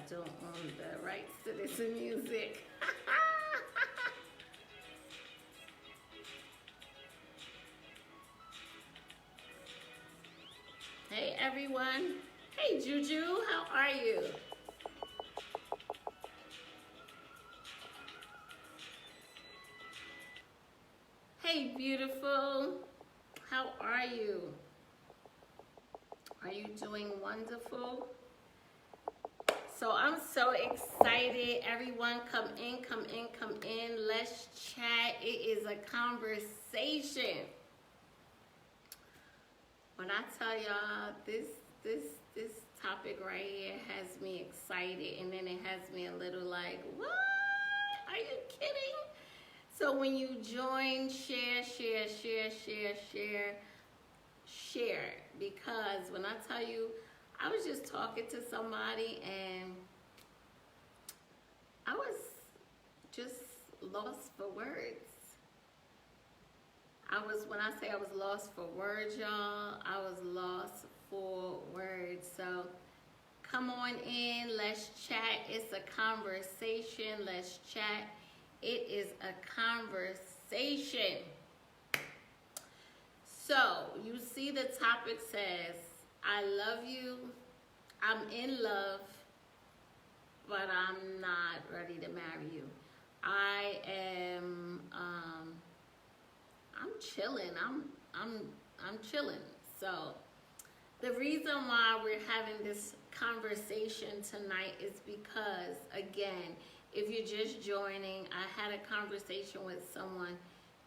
don't own the rights to this music. Hey everyone. Hey Juju, how are you? Hey beautiful, how are you? Are you doing wonderful? So I'm so excited. Everyone come in, come in, come in. Let's chat. It is a conversation. When I tell y'all this topic right here has me excited, and then it has me a little like, what? Are you kidding? So when you join, share, because when I tell you, I was just talking to somebody and I was just lost for words. When I say I was lost for words, y'all, I was lost for words. So come on in, let's chat. It's a conversation. Let's chat. It is a conversation. So you see the topic says, I love you, I'm in love, but I'm not ready to marry you. I am I'm chilling. I'm chilling. So the reason why we're having this conversation tonight is because, again, if you're just joining, I had a conversation with someone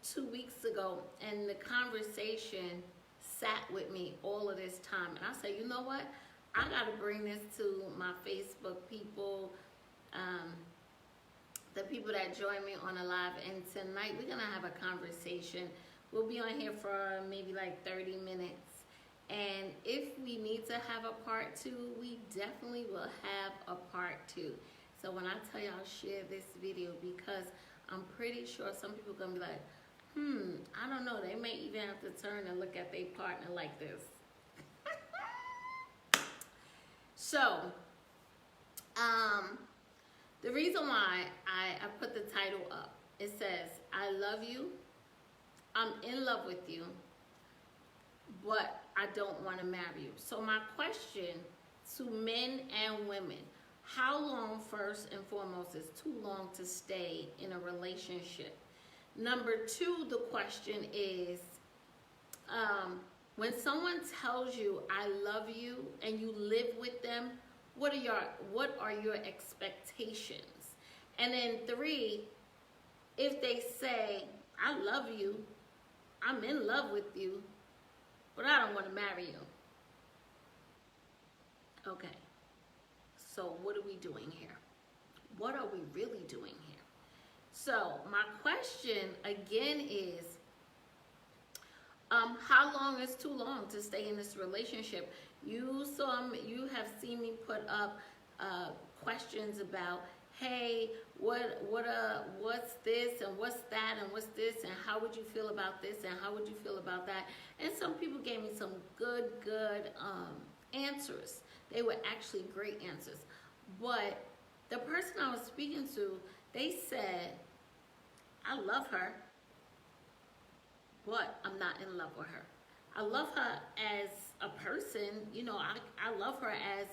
2 weeks ago, and the conversation sat with me all of this time. And I said, you know what? I got to bring this to my Facebook people, the people that join me on a live. And tonight we're going to have a conversation. We'll be on here for maybe like 30 minutes. And if we need to have a part 2, we definitely will have a part 2. So when I tell y'all, share this video, because I'm pretty sure some people are going to be like, I don't know. They may even have to turn and look at their partner like this. So, the reason why I put the title up, it says, I love you, I'm in love with you, but I don't want to marry you. So my question to men and women, how long, first and foremost, is too long to stay in a relationship? Number 2, the question is, when someone tells you I love you and you live with them, what are your expectations? And then 3, if they say I love you, I'm in love with you, but I don't want to marry you. Okay, so what are we doing here? What are we really doing here? So my question again is, how long is too long to stay in this relationship? You have seen me put up questions about, hey, what's this and what's that and what's this and how would you feel about this and how would you feel about that? And some people gave me some good answers. They were actually great answers. But the person I was speaking to, they said, I love her, but I'm not in love with her. I love her as a person, I love her as,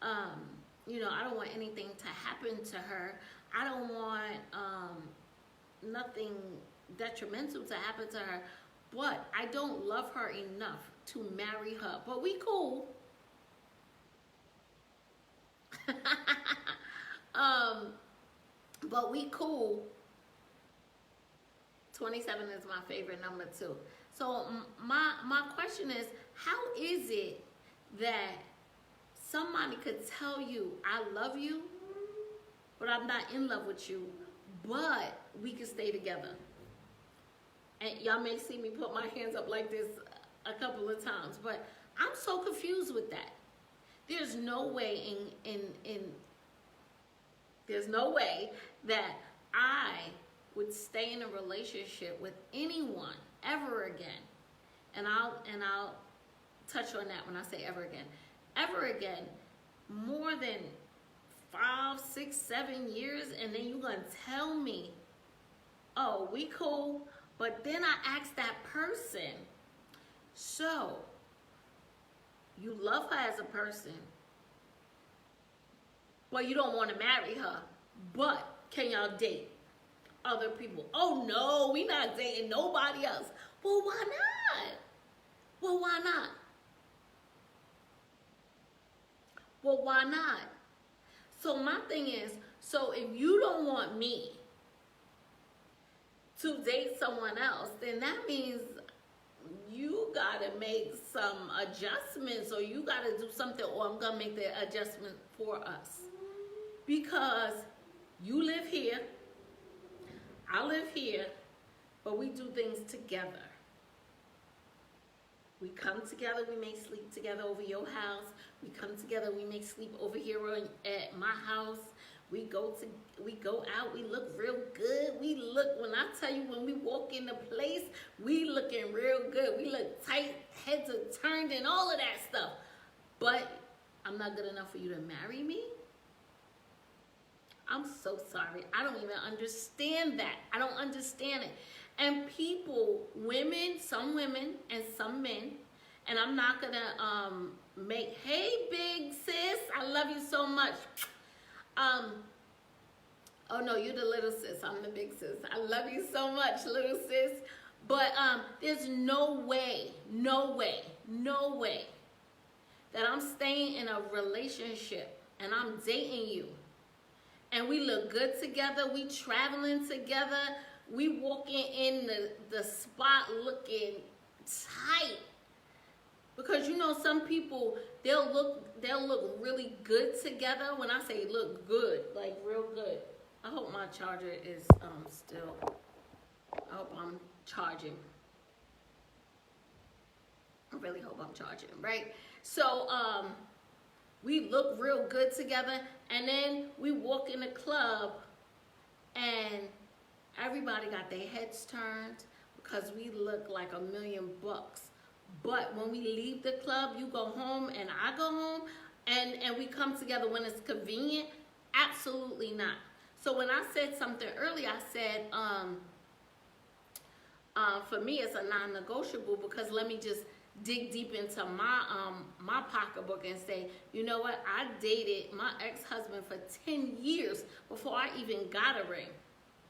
I don't want anything to happen to her. I don't want nothing detrimental to happen to her, but I don't love her enough to marry her. But we cool. But we cool. 27 is my favorite number too. So my question is, how is it that somebody could tell you I love you, but I'm not in love with you, but we can stay together? And y'all may see me put my hands up like this a couple of times, but I'm so confused with that. There's no way there's no way that I would stay in a relationship with anyone ever again. And I'll touch on that when I say ever again. Ever again, more than 5, 6, 7 years, and then you're gonna tell me, oh, we cool, but then I asked that person, so you love her as a person, but you don't want to marry her, but can y'all date other people? Oh no, we not dating nobody else. Well, why not? Well, why not? Well, why not? So my thing is, so if you don't want me to date someone else, then that means you gotta make some adjustments, or you gotta do something, or I'm gonna make the adjustment for us. Because you live here, I live here, but we do things together. We come together, we may sleep together over your house. We come together, we may sleep over here at my house. We go out, we look real good. We look, when I tell you, when we walk in the place, we looking real good. We look tight, heads are turned and all of that stuff. But I'm not good enough for you to marry me? I'm so sorry. I don't even understand that. I don't understand it. And people, some women and some men, and I'm not gonna make, hey big sis, I love you so much. Oh no, you're the little sis, I'm the big sis. I love you so much, little sis. But there's no way that I'm staying in a relationship and I'm dating you, and we look good together, we traveling together, we walking in the spot looking tight. Because you know, some people, they'll look really good together. When I say look good, like real good. I hope my charger is still, I hope I'm charging. I really hope I'm charging, right? So we look real good together, and then we walk in the club and everybody got their heads turned because we look like $1,000,000. But when we leave the club, you go home and I go home, and we come together when it's convenient? Absolutely not. So when I said something earlier, I said, for me, it's a non-negotiable, because let me just dig deep into my pocketbook and say, you know what? I dated my ex-husband for 10 years before I even got a ring.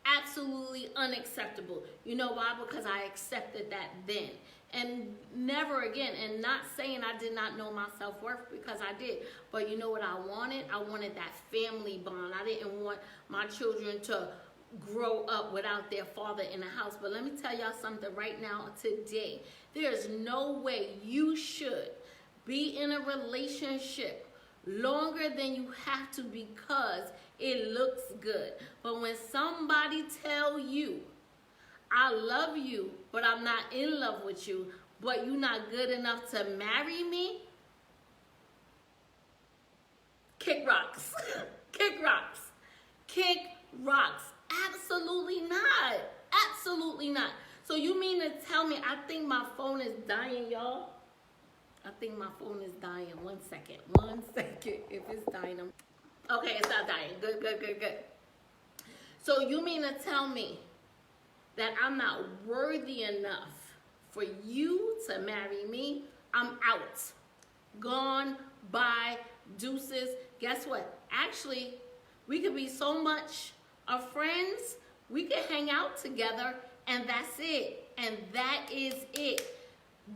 Absolutely unacceptable. You know why? Because I accepted that then. And never again. And not saying I did not know my self-worth, because I did. But you know what I wanted? I wanted that family bond. I didn't want my children to grow up without their father in the house. But let me tell y'all something right now, today. There's no way you should be in a relationship longer than you have to because it looks good. But when somebody tell you, I love you, but I'm not in love with you, but you're not good enough to marry me, kick rocks. Kick rocks. Kick rocks. Absolutely not. Absolutely not. So you mean to tell me, I think my phone is dying, y'all? I think my phone is dying. 1 second. 1 second. If it's dying, okay, it's not dying. Good, good, good, good. So you mean to tell me that I'm not worthy enough for you to marry me? I'm out. Gone, bye, deuces. Guess what? Actually, we could be so much of friends, we could hang out together, and that's it. And that is it.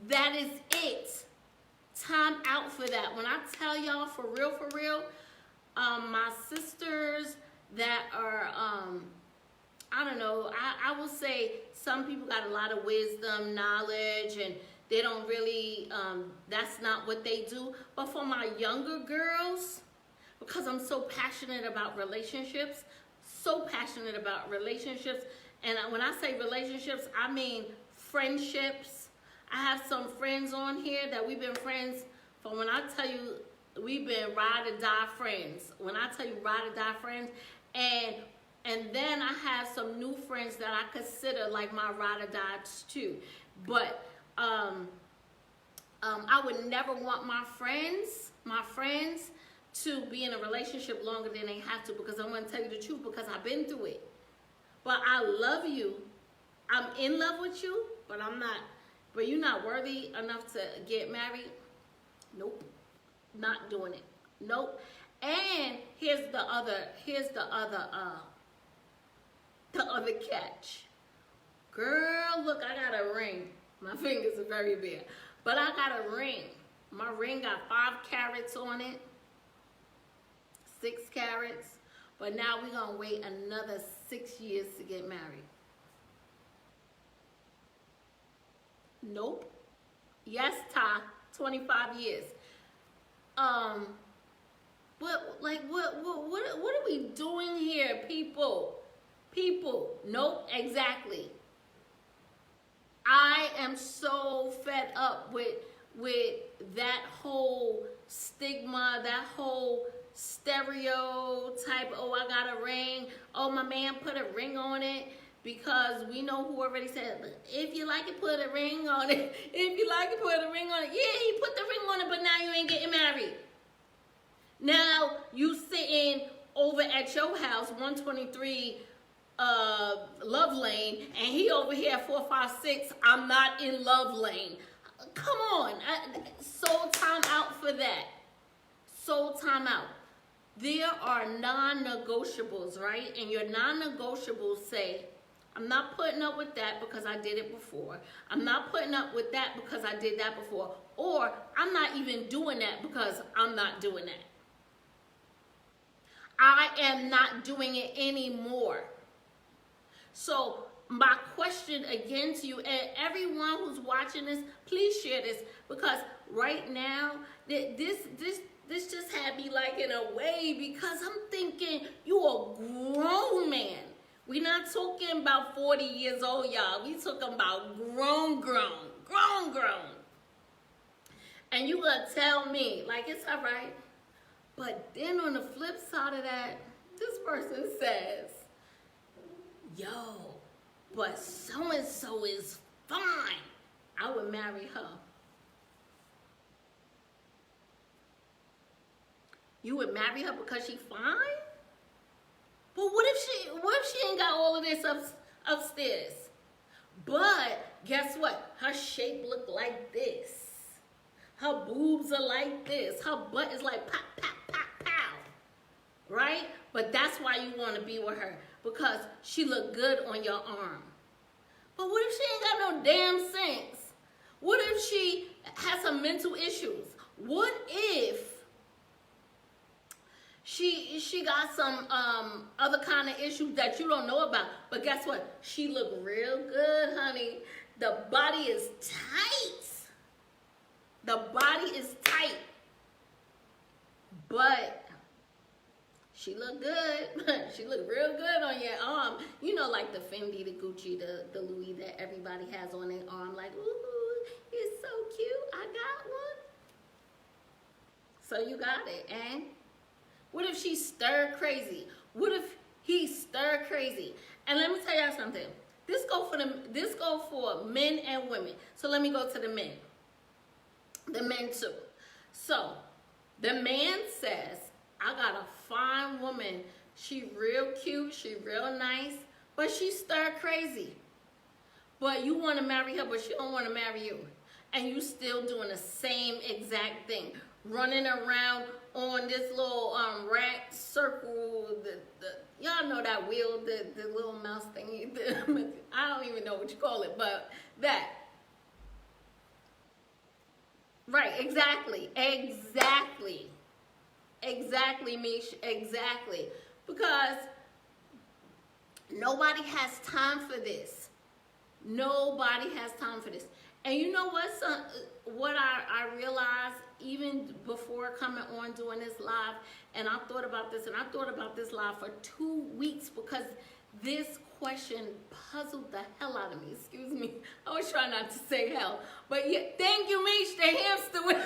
That is it. Time out for that. When I tell y'all, for real, my sisters that are, I don't know, I will say some people got a lot of wisdom, knowledge, and they don't really, that's not what they do. But for my younger girls, because I'm so passionate about relationships, and when I say relationships, I mean friendships. I have some friends on here that we've been friends for, when I tell you, we've been ride or die friends. When I tell you ride or die friends, and then I have some new friends that I consider like my ride or dies too. But I would never want my friends to be in a relationship longer than they have to, because I'm going to tell you the truth, because I've been through it. But I love you. I'm in love with you, but you're not worthy enough to get married. Nope. Not doing it. Nope. And here's the other catch. Girl, look, I got a ring. My fingers are very bare. But I got a ring. My ring got 5 carats on it. 6 carats. But now we're going to wait another 6 years to get married. Nope. Yes, Ty. 25 years. What are we doing here, people? Nope, exactly. I am so fed up with that whole stigma, that whole stereotype. Oh, I got a ring. Oh, my man put a ring on it. Because we know who already said, if you like it, put a ring on it. If you like it, put a ring on it. Yeah, he put the ring on it, but now you ain't getting married. Now you sitting over at your house, 123 Love Lane, and he over here 456, I'm not in Love Lane. Come on. So time out for that. So time out. There are non-negotiables, right? And your non-negotiables say, I'm not putting up with that because I did it before. I'm not putting up with that because I did that before. Or I'm not even doing that because I'm not doing that. I am not doing it anymore. So my question again to you, and everyone who's watching this, please share this, because right now, this just had me like in a way, because I'm thinking you a grown man. We're not talking about 40 years old, y'all. We talking about grown. And you gonna tell me, like, it's all right. But then on the flip side of that, this person says, yo, but so-and-so is fine. I would marry her. You would marry her because she's fine? But what if she ain't got all of this upstairs? But guess what? Her shape look like this. Her boobs are like this. Her butt is like pop, pop, pop, pow. Right? But that's why you want to be with her, because she look good on your arm. But what if she ain't got no damn sense? What if she has some mental issues? What if she got some other kind of issues that you don't know about? But guess what? She look real good, honey. The body is tight. The body is tight. But she look good. She look real good on your arm. You know, like the Fendi, the Gucci, the Louis that everybody has on their arm. Like, ooh, it's so cute. I got one. So you got it, and what if she stir crazy? What if he stir crazy? And let me tell y'all something. This go for men and women. So let me go to the men. The men too. So the man says, I got a fine woman. She real cute. She real nice. But she stir crazy. But you want to marry her, but she don't want to marry you. And you still doing the same exact thing. Running around on this little rat circle, y'all know that wheel, the little mouse thingy. I don't even know what you call it, but that. Right, exactly, Mish, exactly. Because nobody has time for this. Nobody has time for this. And you know what I realized even before coming on doing this live, and I thought about this live for 2 weeks, because this question puzzled the hell out of me. Excuse me. I was trying not to say hell. But yeah, thank you, Mish, the hamster wheel.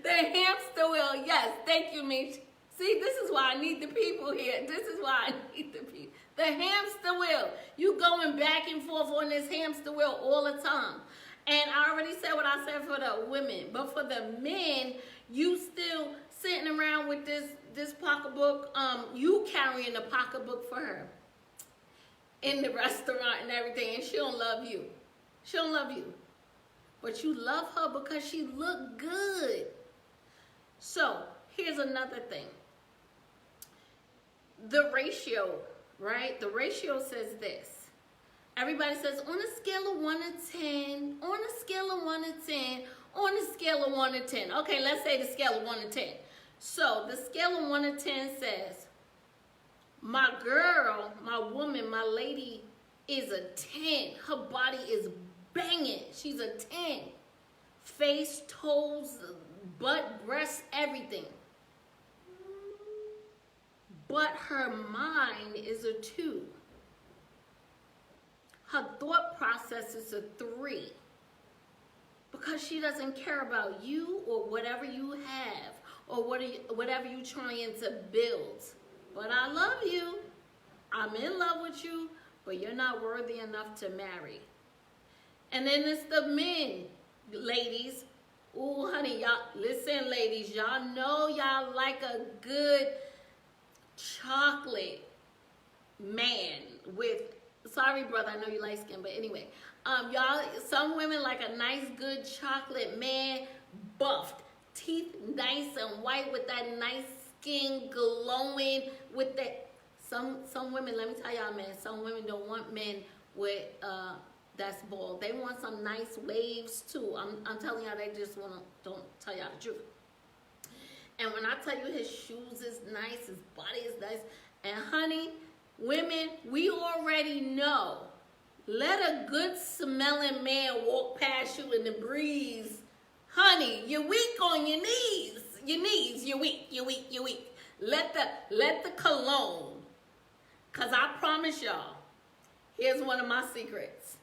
The hamster wheel, yes, thank you, Mish. See, this is why I need the people here. This is why I need the people. The hamster wheel. You going back and forth on this hamster wheel all the time. And I already said what I said for the women, but for the men, you still sitting around with this pocketbook. You carrying the pocketbook for her in the restaurant and everything, and she don't love you. She don't love you, but you love her because she look good. So here's another thing. The ratio, right? The ratio says this. Everybody says on a scale of 1 to 10, on a scale of 1 to 10, on a scale of 1 to 10. Okay, let's say the scale of 1 to 10. So the scale of 1 to 10 says, my girl, my woman, my lady is a 10. Her body is banging. She's a 10. Face, toes, butt, breasts, everything. But her mind is a 2. Her thought process is a 3. Because she doesn't care about you or whatever you have or whatever you're trying to build. But I love you. I'm in love with you, but you're not worthy enough to marry. And then it's the men, ladies. Ooh, honey, y'all, listen, ladies. Y'all know y'all like a good chocolate man with, sorry, brother, I know you light skin, but anyway. Y'all, some women like a nice, good chocolate man, buffed, teeth nice and white with that nice skin glowing with that. Some women, let me tell y'all, man, some women don't want men with that's bald. They want some nice waves too. I'm telling y'all, they just don't tell y'all the truth. And when I tell you his shoes is nice, his body is nice, and honey, women, we already know. Let a good smelling man walk past you in the breeze. Honey, you're weak on your knees. You're weak. Let the cologne. Cause I promise y'all, here's one of my secrets.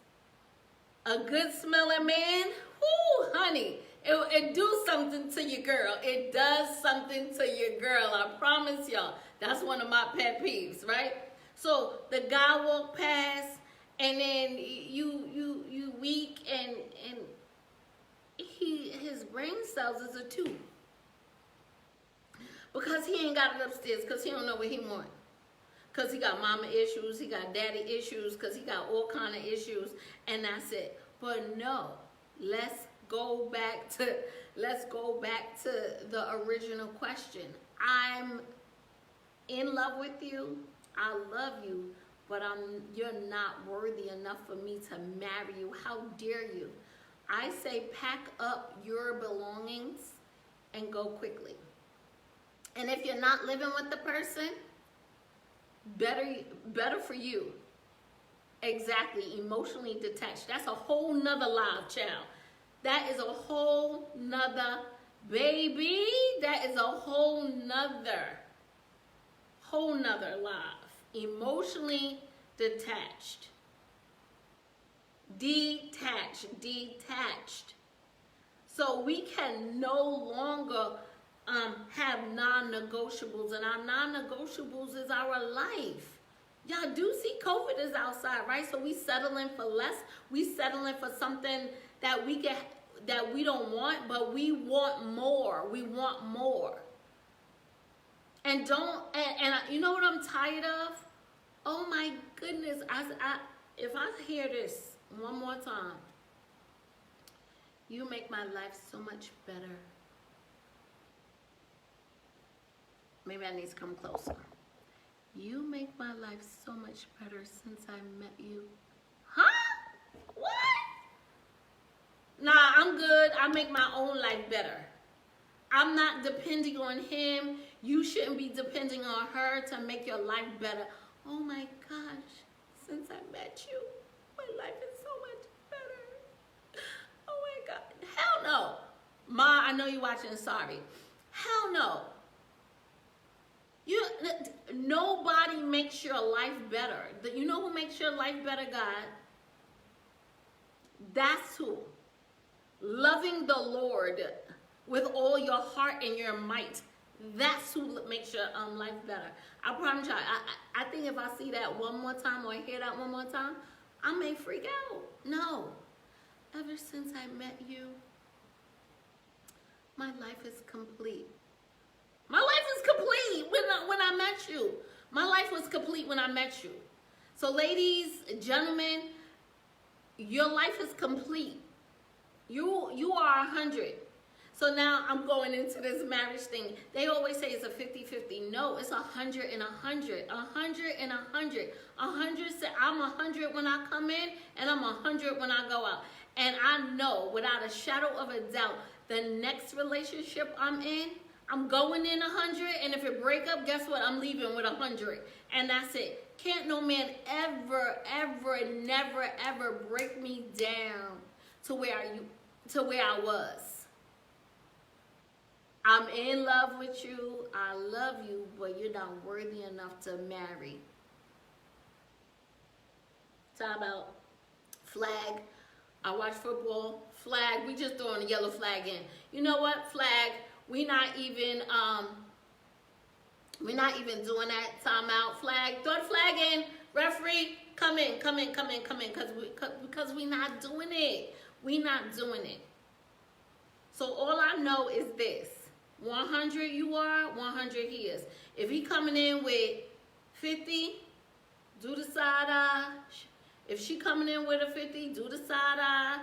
A good smelling man, whoo, honey, it do something to your girl. It does something to your girl. I promise y'all. That's one of my pet peeves, right? So the guy walk past, and then you weak, and his brain cells is a 2. Because he ain't got it upstairs, because he don't know what he want. Because he got mama issues, he got daddy issues, because he got all kind of issues, and that's it. But no, let's go back to the original question. I'm in love with you. I love you, but you're not worthy enough for me to marry you. How dare you? I say pack up your belongings and go quickly. And if you're not living with the person, better for you. Exactly, emotionally detached. That's a whole nother live, child. That is a whole nother, baby. That is a whole nother live. Emotionally detached. Detached. So we can no longer have non-negotiables, and our non-negotiables is our life. Y'all do see COVID is outside, right? So we settling for less. We settling for something that we don't want, but we want more. We want more. And you know what I'm tired of? Oh my goodness! If I hear this one more time, you make my life so much better. Maybe I need to come closer. You make my life so much better since I met you. Huh? What? Nah, I'm good. I make my own life better. I'm not depending on him. You shouldn't be depending on her to make your life better. Oh my gosh, since I met you, my life is so much better. Oh my God. Hell no. Ma, I know you're watching, sorry. Hell no. Nobody makes your life better. You know who makes your life better? God. That's who. Loving the Lord with all your heart and your might. That's who makes your life better. I promise you. I think if I see that one more time or hear that one more time, I may freak out. No. ever since I met you, my life is complete. My life is complete when I met you. My life was complete when I met you. So ladies, gentlemen, your life is complete. You are 100. So now I'm going into this marriage thing. They always say it's a 50-50. No, it's 100 and 100. 100 and 100. 100 say I'm 100 when I come in, and I'm 100 when I go out. And I know without a shadow of a doubt, the next relationship I'm in, I'm going in 100, and if it break up, guess what? I'm leaving with 100. And that's it. Can't no man ever, ever, never, ever break me down to where I was. I'm in love with you. I love you, but you're not worthy enough to marry. Talk about flag. I watch football. Flag. We just throwing a yellow flag in. You know what? Flag. We're not even doing that. Timeout. Flag. Throw the flag in. Referee, come in. Because we're not doing it. We're not doing it. So all I know is this. 100 you are, 100 he is. If he coming in with 50, do the side eye. If she coming in with a 50, do the side eye.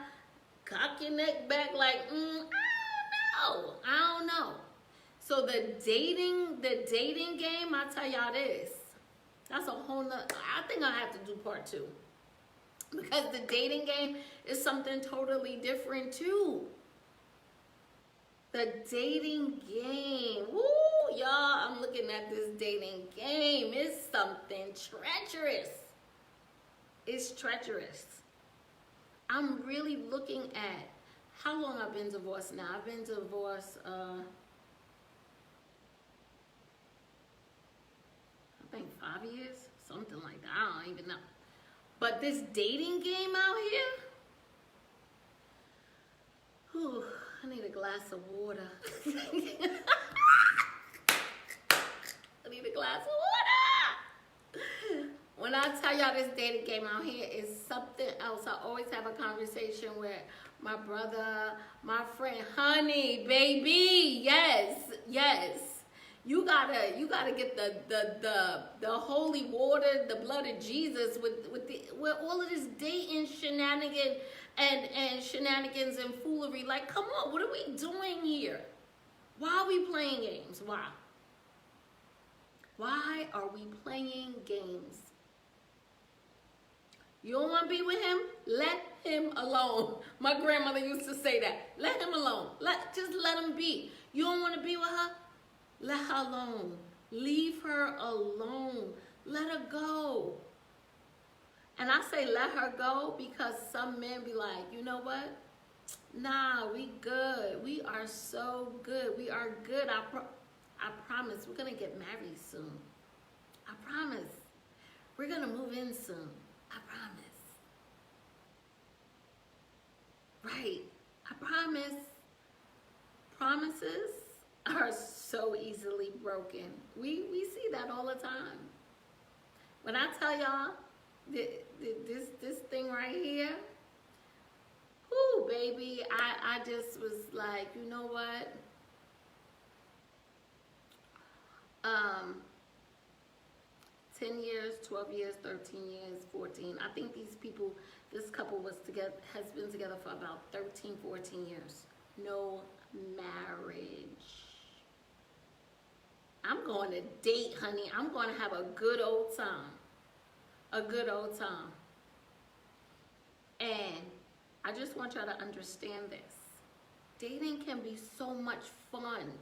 Cock your neck back like, I don't know. So the dating game, I tell y'all this. That's a whole nother, I think I have to do part 2. Because the dating game is something totally different too. The dating game. Woo, y'all, I'm looking at this dating game. It's something treacherous. It's treacherous. I'm really looking at how long I've been divorced now. I've been divorced, I think 5 years, something like that. I don't even know. But this dating game out here, whew, I need a glass of water. I need a glass of water. When I tell y'all this dating game out here is something else. I always have a conversation with my brother, my friend, honey, baby, yes. You gotta get the holy water, the blood of Jesus with all of this dating shenanigans and shenanigans and foolery. Like, come on, what are we doing here? Why are we playing games? Why? Why are we playing games? You don't want to be with him? Let him alone. My grandmother used to say that. Let him alone. Just let him be. You don't want to be with her? Let her alone. Leave her alone. Let her go. And I say let her go because some men be like, you know what? Nah, we good. We are so good. We are good. I promise we're going to get married soon. I promise. We're going to move in soon. I promise. Right. I promise. Promises are so easily broken. We see that all the time. When I tell y'all this thing right here, whoo, baby, I just was like, you know what? 10 years, 12 years, 13 years, 14. I think this couple has been together for about 13, 14 years. No marriage. I'm going to date, honey. I'm going to have a good old time. A good old time. And I just want y'all to understand this. Dating can be so much fun,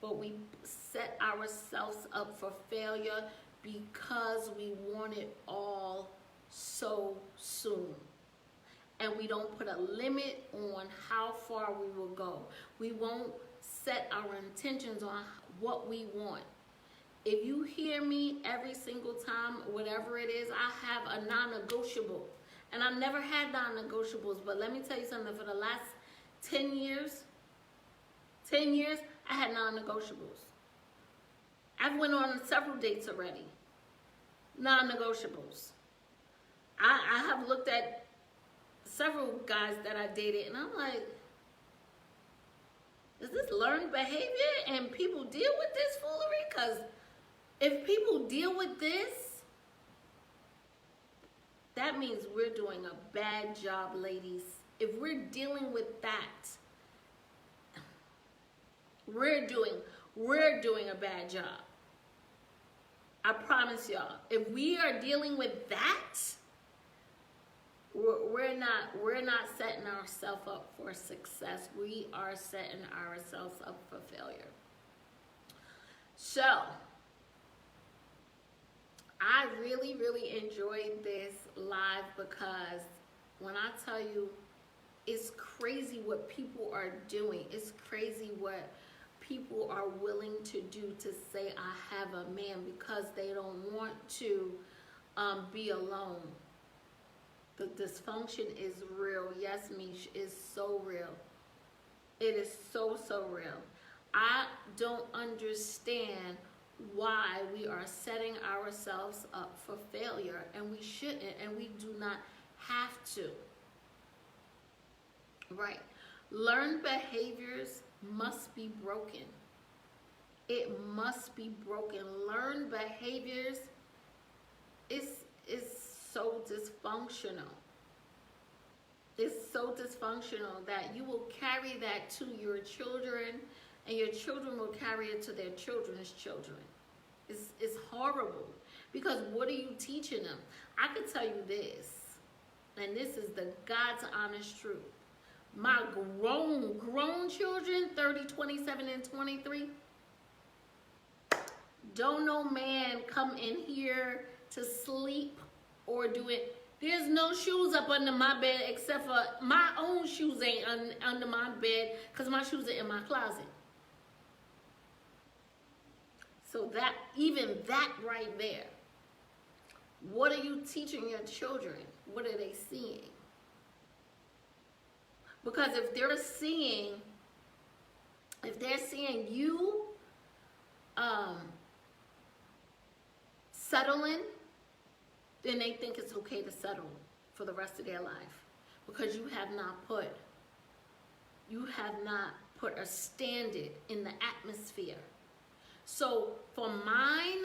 but we set ourselves up for failure because we want it all so soon. And we don't put a limit on how far we will go. We won't set our intentions on what we want. If you hear me every single time, whatever it is, I have a non-negotiable. And I've never had non-negotiables, but let me tell you something. For the last 10 years, I had non-negotiables. I've went on several dates already. Non-negotiables. I have looked at several guys that I dated, and I'm like, is this learned behavior and people deal with this foolery? Because if people deal with this, that means we're doing a bad job, ladies. If we're dealing with that, we're doing a bad job. I promise y'all. If we are dealing with that, we're not setting ourselves up for success. We are setting ourselves up for failure. So, I really, really enjoyed this live because when I tell you, it's crazy what people are doing. It's crazy what people are willing to do to say, I have a man, because they don't want to be alone. The dysfunction is real. Yes, Mish, is so real. It is so, so real. I don't understand why we are setting ourselves up for failure, and we shouldn't, and we do not have to. Right. Learned behaviors must be broken. It must be broken. Learned behaviors is so dysfunctional. It's so dysfunctional that you will carry that to your children, and your children will carry it to their children's children. It's horrible, because what are you teaching them? I can tell you this, and this is the God's honest truth. My grown children, 30, 27, and 23, don't no man come in here to sleep or do it. There's no shoes up under my bed, except for my own shoes ain't under my bed, because my shoes are in my closet. So that, even that right there, what are you teaching your children? What are they seeing? Because if they're seeing you settling, then they think it's okay to settle for the rest of their life, because you have not put a standard in the atmosphere. So for mine,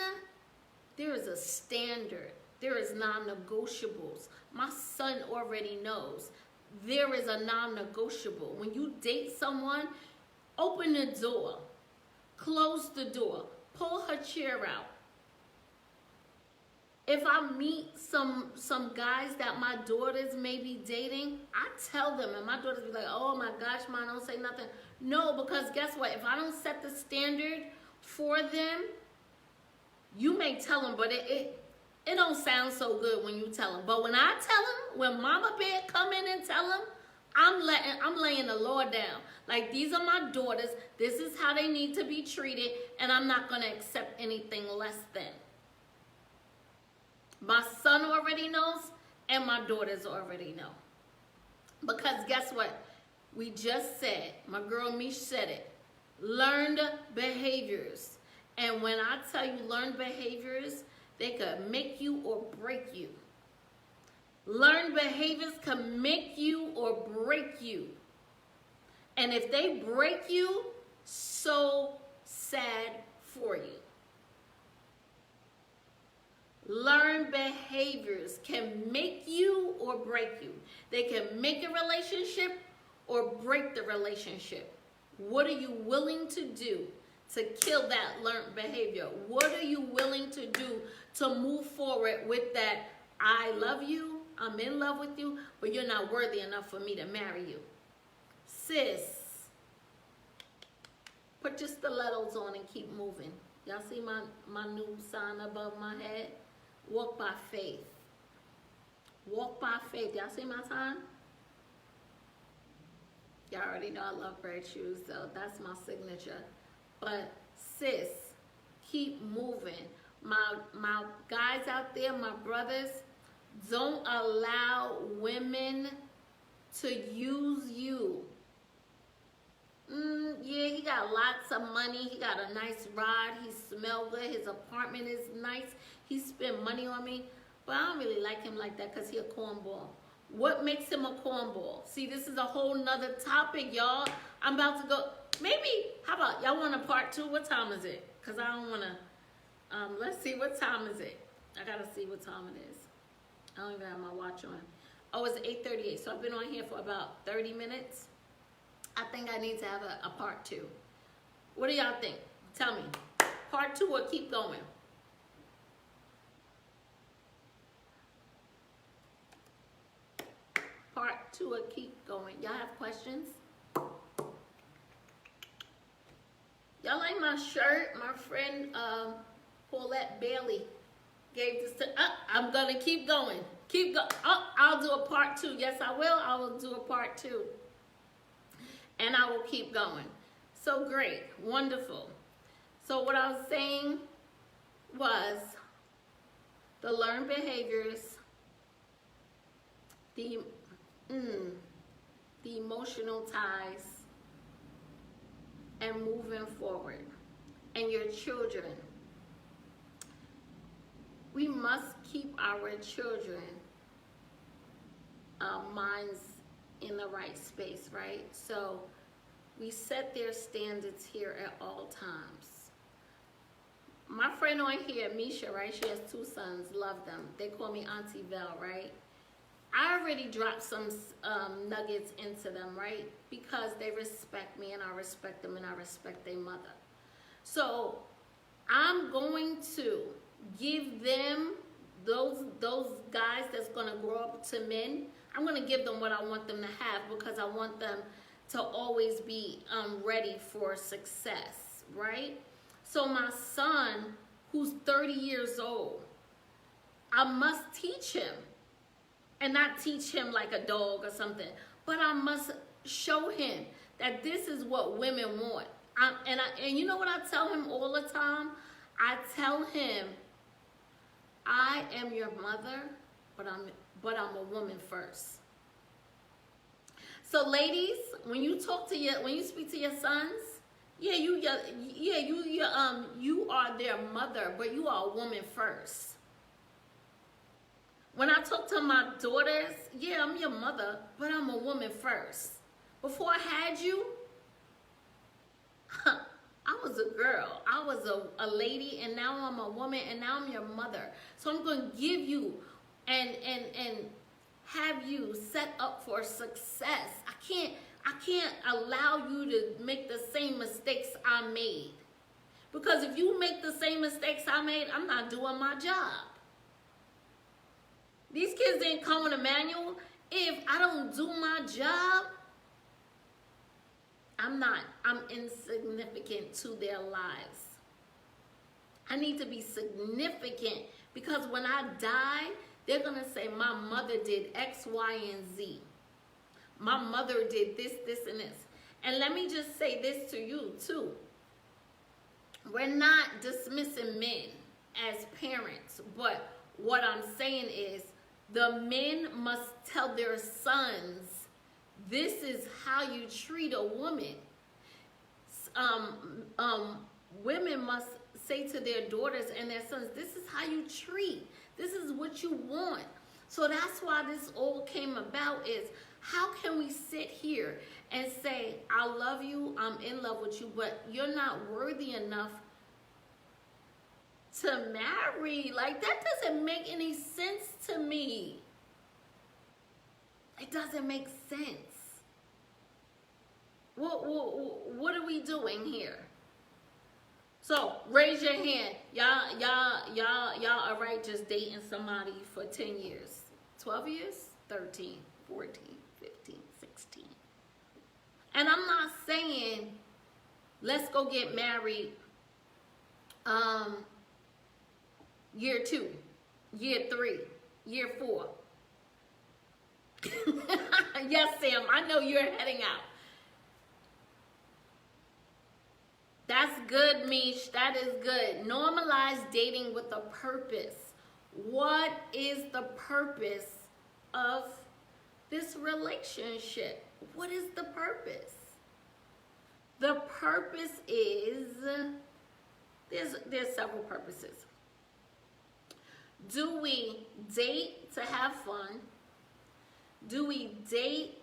there is a standard. There is non-negotiables. My son already knows. There is a non-negotiable. When you date someone, open the door, close the door, pull her chair out. If I meet some guys that my daughters may be dating, I tell them, and my daughters be like, oh my gosh, Mom, don't say nothing. No, because guess what? If I don't set the standard for them, you may tell them, but it don't sound so good when you tell them. But when I tell them, when Mama Bear come in and tell them, I'm laying the law down. Like, these are my daughters. This is how they need to be treated, and I'm not going to accept anything less than. My son already knows, and my daughters already know. Because guess what? We just said, my girl Mish said it, learned behaviors. And when I tell you learned behaviors, they could make you or break you. Learned behaviors can make you or break you. And if they break you, so sad for you. Learned behaviors can make you or break you. They can make a relationship or break the relationship. What are you willing to do to kill that learned behavior? What are you willing to do to move forward with that? I love you, I'm in love with you, but you're not worthy enough for me to marry you. Sis, put your stilettos on and keep moving. Y'all see my new sign above my head? Walk by faith. Walk by faith. Y'all see my sign? Y'all already know I love red shoes, so that's my signature. But sis, keep moving. My guys out there, my brothers, don't allow women to use you. Yeah, he got lots of money. He got a nice ride. He smells good. His apartment is nice. He spent money on me. But I don't really like him like that because he a cornball. What makes him a cornball? See, this is a whole nother topic, y'all. I'm about to go. Maybe, how about, y'all want a part 2? What time is it? Because I don't want to, let's see, what time is it? I got to see what time it is. I don't even have my watch on. Oh, it's 8:38, so I've been on here for about 30 minutes. I think I need to have a part 2. What do y'all think? Tell me. Part 2 or keep going? Part 2 or keep going? Y'all have questions? Y'all like my shirt? My friend Paulette Bailey gave this to. I'm gonna keep going. Keep going. Oh, I'll do a part 2. Yes, I will. I will do a part 2. And I will keep going. So great. Wonderful. So what I was saying was the learned behaviors, the emotional ties, and moving forward. And your children. We must keep our children minds in the right space, right? So we set their standards here at all times. My friend on here, Misha, right? She has 2 sons, love them. They call me Auntie Yvell'e, right? I already dropped some nuggets into them, right? Because they respect me and I respect them and I respect their mother. So I'm going to give them those guys that's gonna grow up to men. I'm gonna give them what I want them to have because I want them to always be ready for success, right? So my son, who's 30 years old, I must teach him, and not teach him like a dog or something, but I must show him that this is what women want. And you know what I tell him all the time? I tell him, I am your mother, but I'm a woman first. So ladies, when you speak to your sons, you are their mother, but you are a woman first. When I talk to my daughters, yeah, I'm your mother, but I'm a woman first. Before I had you, I was a girl. I was a lady, and now I'm a woman, and now I'm your mother. So I'm going to give you and have you set up for success. I can't allow you to make the same mistakes I made. Because if you make the same mistakes I made, I'm not doing my job. These kids didn't come with a manual. If I don't do my job, I'm insignificant to their lives. I need to be significant because when I die, they're going to say my mother did X, Y, and Z. My mother did this, this, and this. And let me just say this to you too. We're not dismissing men as parents, but what I'm saying is the men must tell their sons, this is how you treat a woman. Women must say to their daughters and their sons, this is how you treat. This is what you want. So that's why this all came about is, how can we sit here and say, I love you, I'm in love with you, but you're not worthy enough to marry? Like, that doesn't make any sense to me. It doesn't make sense. What are we doing here? So raise your hand. Y'all are right just dating somebody for 10 years, 12 years, 13, 14, 15, 16. And I'm not saying let's go get married year 2, year 3, year 4. Yes, Sam, I know you're heading out. That's good, Mish. That is good. Normalize dating with a purpose. What is the purpose of this relationship? What is the purpose? The purpose is, there's several purposes. Do we date to have fun? Do we date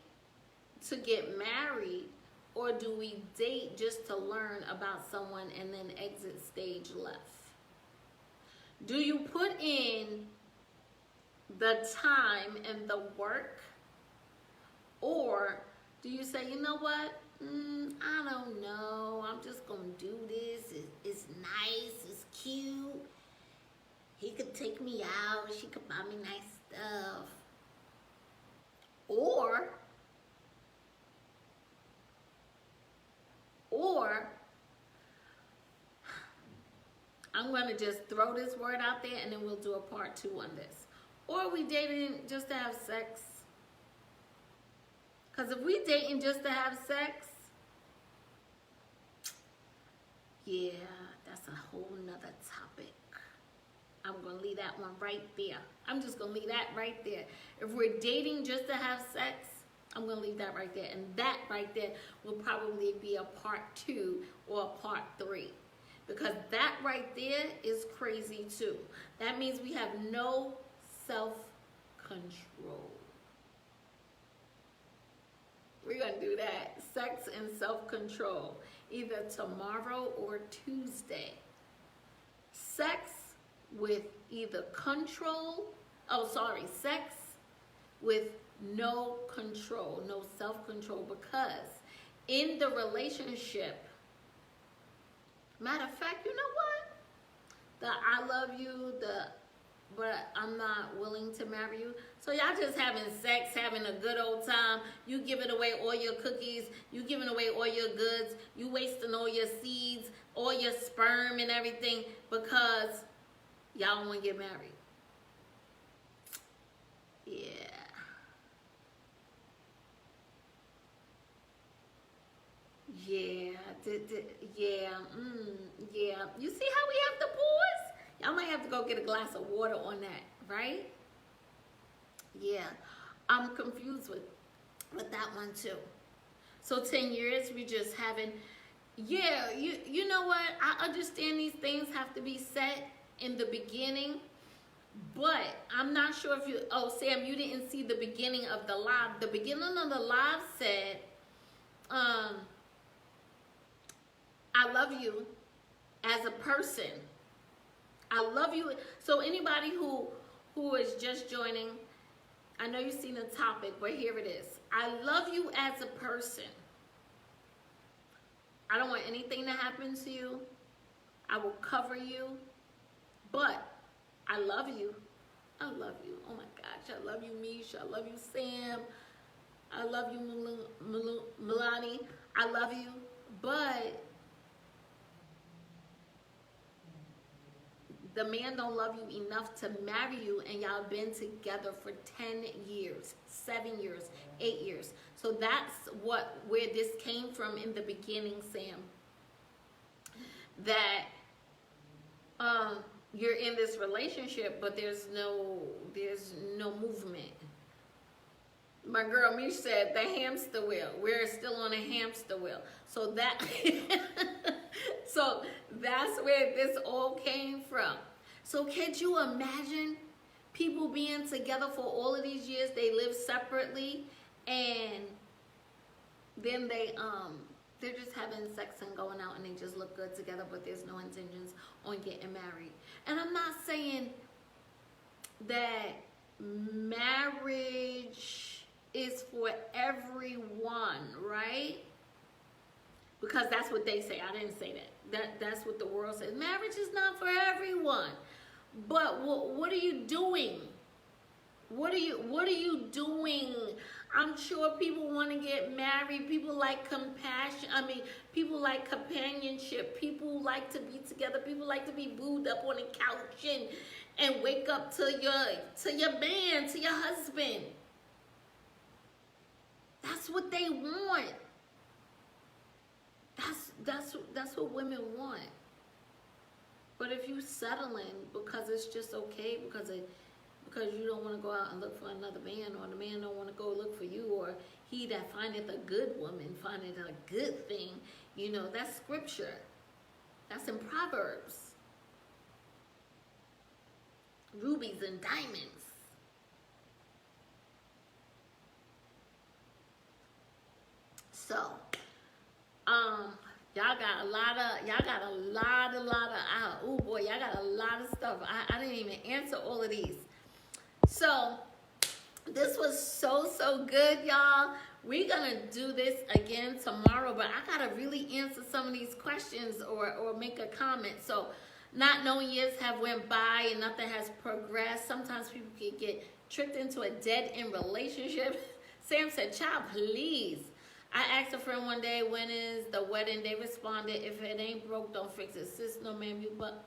to get married, or do we date just to learn about someone and then exit stage left? Do you put in the time and the work, or do you say, you know what, I don't know, I'm just gonna do this, it's nice, it's cute, he could take me out, she could buy me nice stuff? Or I'm going to just throw this word out there and then we'll do a part 2 on this. Or are we dating just to have sex? Because if we dating just to have sex, yeah, that's a whole nother topic. I'm going to leave that one right there. I'm just going to leave that right there. If we're dating just to have sex, I'm going to leave that right there. And that right there will probably be a part 2 or a part 3. Because that right there is crazy too. That means we have no self-control. We're going to do that. Sex and self-control. Either tomorrow or Tuesday. Sex with either sex with no control, no self-control. Because in the relationship, matter of fact, you know what? The I love you, but I'm not willing to marry you. So y'all just having sex, having a good old time. You giving away all your cookies. You giving away all your goods. You wasting all your seeds, all your sperm and everything because y'all don't want to get married. Yeah. Yeah, yeah. You see how we have to pause? Y'all might have to go get a glass of water on that, right? Yeah, I'm confused with that one too. So 10 years, we just haven't, yeah, you know what? I understand these things have to be set in the beginning, but I'm not sure if you, oh, Sam, you didn't see the beginning of the live. The beginning of the live said, I love you as a person. I love you. So anybody who is just joining, I know you've seen the topic, but here it is. I love you as a person. I don't want anything to happen to you. I will cover you. But I love you. I love you. Oh my gosh. I love you, Misha. I love you, Sam. I love you, Milani. I love you. But the man don't love you enough to marry you, and y'all been together for 10 years, 7 years, 8 years. So that's where this came from in the beginning, Sam. That you're in this relationship, but there's no movement. My girl Mish said the hamster wheel. We're still on a hamster wheel. So that so that's where this all came from. So can't you imagine people being together for all of these years? They live separately, and then they're just having sex and going out, and they just look good together, but there's no intentions on getting married. And I'm not saying that marriage is for everyone, right? Because that's what they say. I didn't say that. That's what the world says. Marriage is not for everyone. But what are you doing? What are you doing? I'm sure people want to get married. People like compassion. I mean, people like companionship. People like to be together. People like to be booed up on a couch and wake up to your man, to your husband. That's what they want. That's what women want. But if you settling because it's just okay, because you don't want to go out and look for another man, or the man don't want to go look for you, or he that findeth a good woman findeth a good thing, that's scripture. That's in Proverbs. Rubies and diamonds. y'all got a lot of, oh boy, y'all got a lot of stuff. I didn't even answer all of these. So this was so good, y'all. We're gonna do this again tomorrow, but I gotta really answer some of these questions or make a comment. So not knowing years have went by and nothing has progressed. Sometimes people can get tricked into a dead-end relationship. Sam said, child, please. I asked a friend one day, when is the wedding? They responded, if it ain't broke, don't fix it. Sis, no ma'am, you but.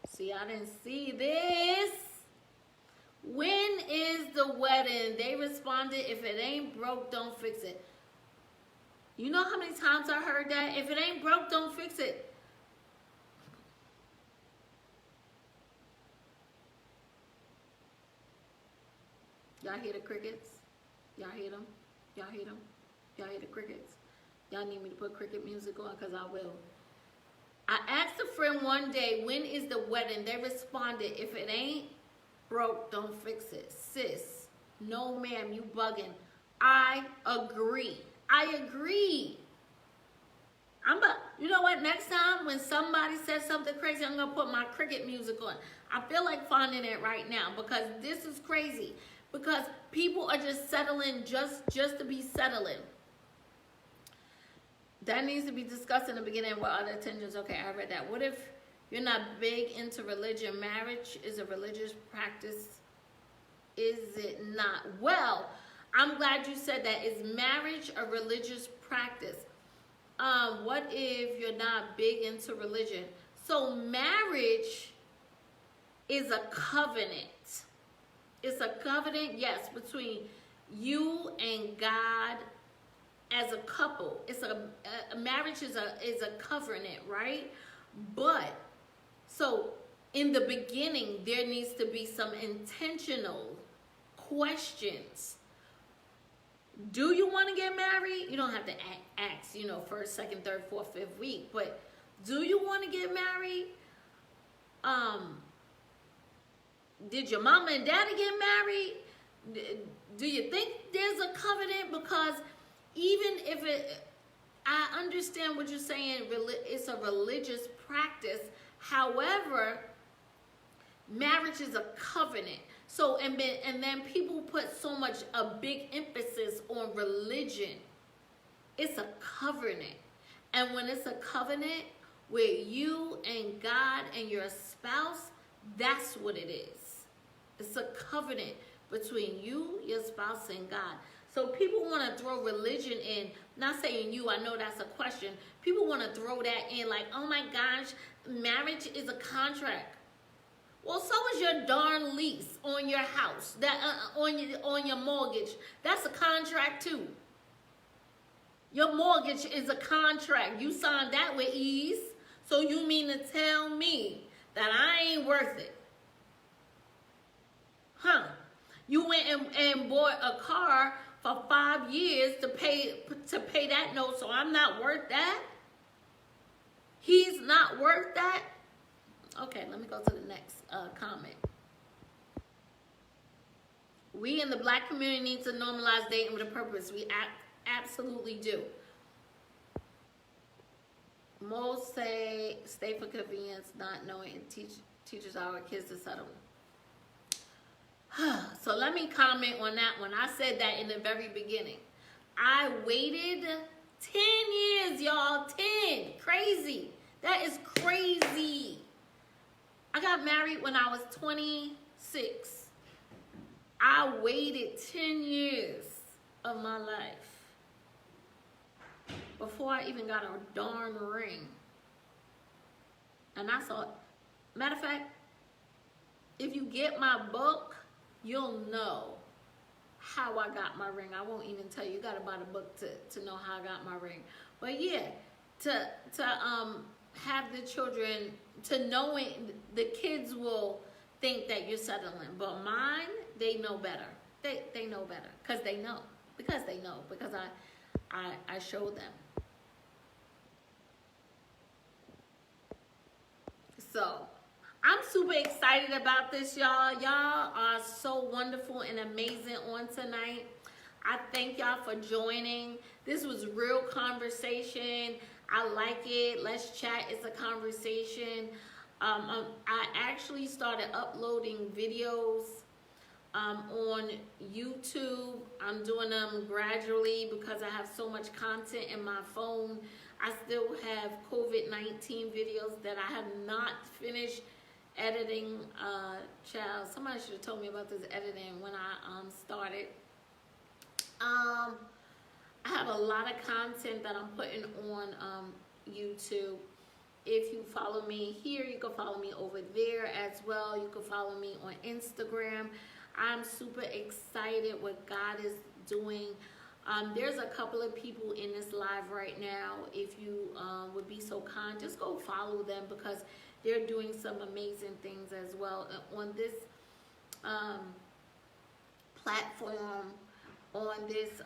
See, I didn't see this. When is the wedding? They responded, if it ain't broke, don't fix it. You know how many times I heard that? If it ain't broke, don't fix it. Y'all hear the crickets? Y'all hear them? Y'all hear them? Y'all hear the crickets? Y'all need me to put cricket music on? Because I will. I asked a friend one day, when is the wedding? They responded, if it ain't broke, don't fix it. Sis, no ma'am, you bugging. I agree. I agree. You know what? Next time when somebody says something crazy, I'm going to put my cricket music on. I feel like finding it right now because this is crazy. Because people are just settling just to be settling. That needs to be discussed in the beginning. What other tensions? Okay, I read that. What if you're not big into religion? Marriage is a religious practice. Is it not? Well, I'm glad you said that. Is marriage a religious practice? What if you're not big into religion? So marriage is a covenant. It's a covenant, yes, between you and God as a couple. It's a marriage is a covenant, right? But so in the beginning, there needs to be some intentional questions. Do you want to get married? You don't have to ask, first, second, third, fourth, fifth week. But do you want to get married? Did your mama and daddy get married? Do you think there's a covenant? Because even if I understand what you're saying, it's a religious practice. However, marriage is a covenant. So, and then people put a big emphasis on religion. It's a covenant. And when it's a covenant with you and God and your spouse, that's what it is. It's a covenant between you, your spouse, and God. So people want to throw religion in, not saying you, I know that's a question. People want to throw that in like, oh my gosh, marriage is a contract. Well, so is your darn lease on your house, that on your mortgage. That's a contract too. Your mortgage is a contract. You signed that with ease. So you mean to tell me that I ain't worth it? Huh? You went and bought a car for 5 years to pay that note, so I'm not worth that? He's not worth that? Okay, let me go to the next comment. We in the black community need to normalize dating with a purpose. We absolutely do. Most say stay for convenience, not knowing and teaches our kids to settle. So let me comment on that one. I said that in the very beginning. I waited 10 years, y'all. 10. Crazy. That is crazy. I got married when I was 26. I waited 10 years of my life before I even got a darn ring. And I thought, matter of fact, if you get my book, you'll know how I got my ring. I won't even tell you. You got to buy the book to know how I got my ring. But yeah, to have the children, to knowing the kids will think that you're settling. But mine, they know better. They know better because they know. Because they know. Because I show them. So I'm super excited about this, y'all. Y'all are so wonderful and amazing on tonight. I thank y'all for joining. This was real conversation. I like it. Let's chat. It's a conversation. I actually started uploading videos on YouTube. I'm doing them gradually because I have so much content in my phone. I still have COVID-19 videos that I have not finished editing. Child, somebody should have told me about this editing when I started. I have a lot of content that I'm putting on YouTube. If you follow me here, you can follow me over there as well. You can follow me on Instagram. I'm super excited what God is doing. There's a couple of people in this live right now. If you would be so kind, just go follow them because they're doing some amazing things as well. On this platform, on this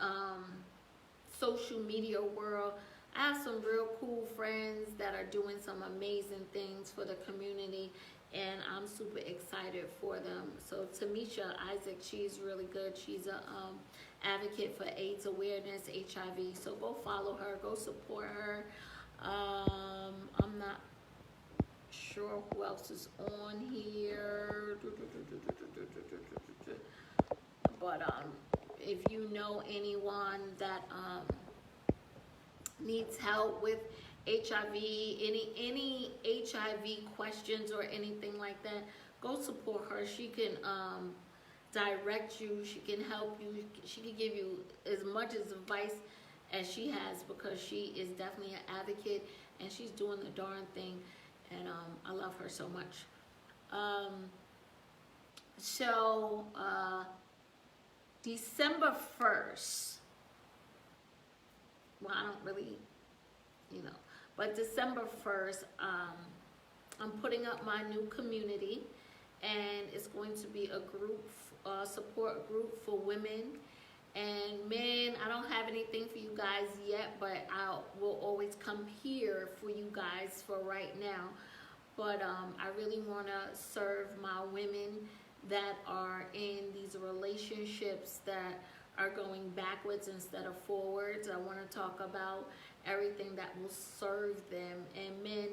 social media world, I have some real cool friends that are doing some amazing things for the community, and I'm super excited for them. So Tamisha Isaac, she's really good. She's a advocate for AIDS awareness, HIV. So go follow her, go support her. I'm not sure who else is on here, but if you know anyone that needs help with HIV, any HIV questions or anything like that, go support her. She can direct you, she can help you, she can give you as much advice as she has because she is definitely an advocate and she's doing the darn thing, and I love her so much. December 1st, well, I don't really, but December 1st, I'm putting up my new community, and it's going to be a group, support group for women and men. I don't have anything for you guys yet, but I will always come here for you guys for right now. But I really want to serve my women that are in these relationships that are going backwards instead of forwards. I want to talk about everything that will serve them. And men,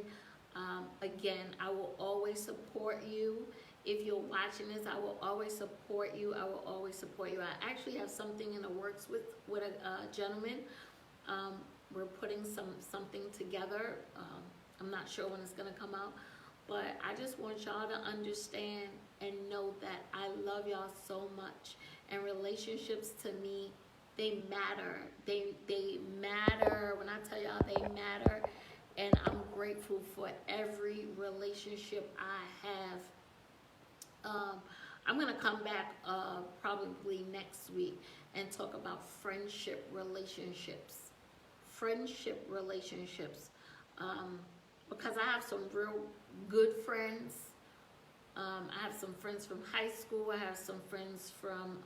again, I will always support you. If you're watching this, I will always support you. I will always support you. I actually have something in the works with a gentleman. We're putting something together. I'm not sure when it's going to come out, but I just want y'all to understand and know that I love y'all so much. And relationships to me, they matter. They matter. When I tell y'all they matter, and I'm grateful for every relationship I have. I'm gonna come back probably next week and talk about friendship relationships. Because I have some real good friends. I have some friends from high school. I have some friends from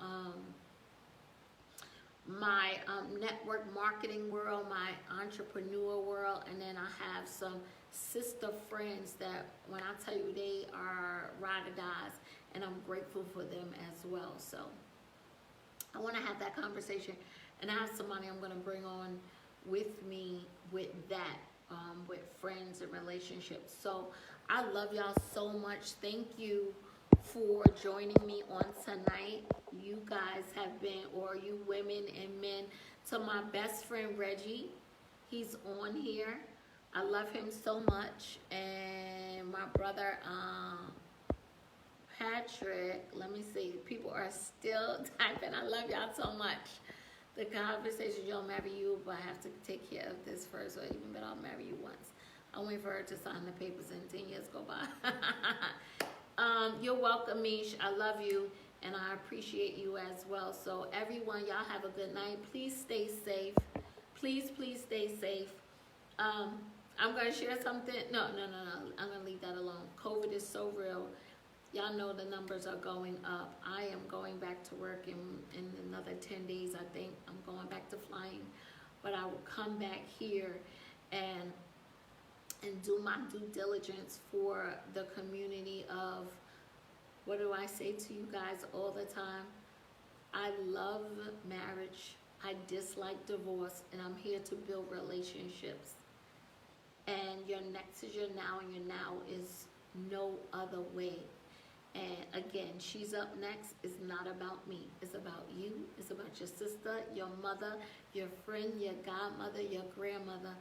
my network marketing world, my entrepreneur world, and then I have some sister friends that, when I tell you, they are ride or dies, and I'm grateful for them as well. So I want to have that conversation, and I have somebody I'm going to bring on with me with that, with friends and relationships. So I love y'all so much. Thank you for joining me on tonight. You guys have been, or you women and men, to my best friend Reggie. He's on here. I love him so much. And my brother Patrick, let me see, people are still typing. I love y'all so much. The conversation, y'all marry you, but I have to take care of this first, or even better, I'll marry you once. I'll wait for her to sign the papers and 10 years go by. You're welcome, Mish. I love you, and I appreciate you as well. So everyone, y'all have a good night. Please stay safe. Please stay safe. I'm going to share something. No. I'm going to leave that alone. COVID is so real. Y'all know the numbers are going up. I am going back to work in another 10 days, I think. I'm going back to flying. But I will come back here and do my due diligence for the community of, what do I say to you guys all the time? I love marriage. I dislike divorce, and I'm here to build relationships. and your next is your now, and your now is no other way. And again, she's up next. It's not about me. It's about you. It's about your sister, your mother, your friend, your godmother, your grandmother.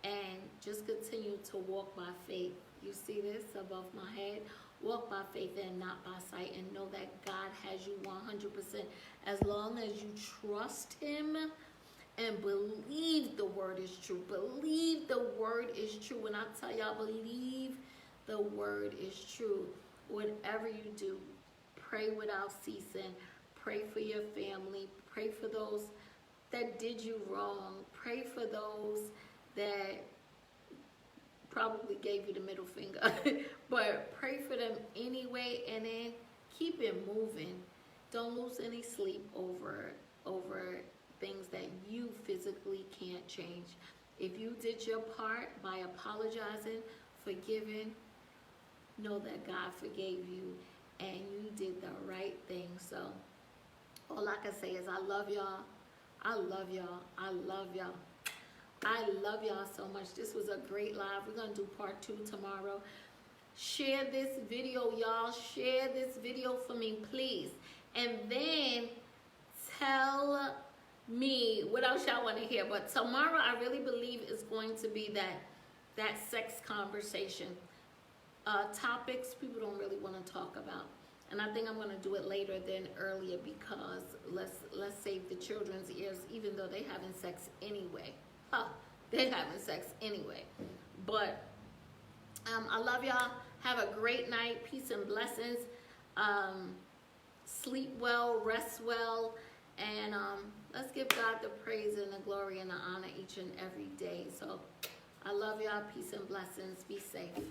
And just continue to walk by faith. You see this above my head? Walk by faith and not by sight, and know that God has you 100%. As long as you trust him and believe the word is true. Believe the word is true. When I tell y'all, believe the word is true. Whatever you do, pray without ceasing. Pray for your family. Pray for those that did you wrong. Pray for those that probably gave you the middle finger. But pray for them anyway, and then keep it moving. Don't lose any sleep over things that you physically can't change. If you did your part by apologizing, forgiving, know that God forgave you and you did the right thing. So all I can say is I love y'all. I love y'all. I love y'all. I love y'all so much. This was a great live. We're going to do part 2 tomorrow. Share this video, y'all. Share this video for me, please. And then tell me what else y'all want to hear. But tomorrow, I really believe is going to be that sex conversation. Topics people don't really want to talk about. And I think I'm going to do it later than earlier, because let's save the children's ears, even though they having sex anyway. They're having sex anyway. But I love y'all. Have a great night. Peace and blessings. Sleep well, rest well, and let's give God the praise and the glory and the honor each and every day. So I love y'all. Peace and blessings. Be safe.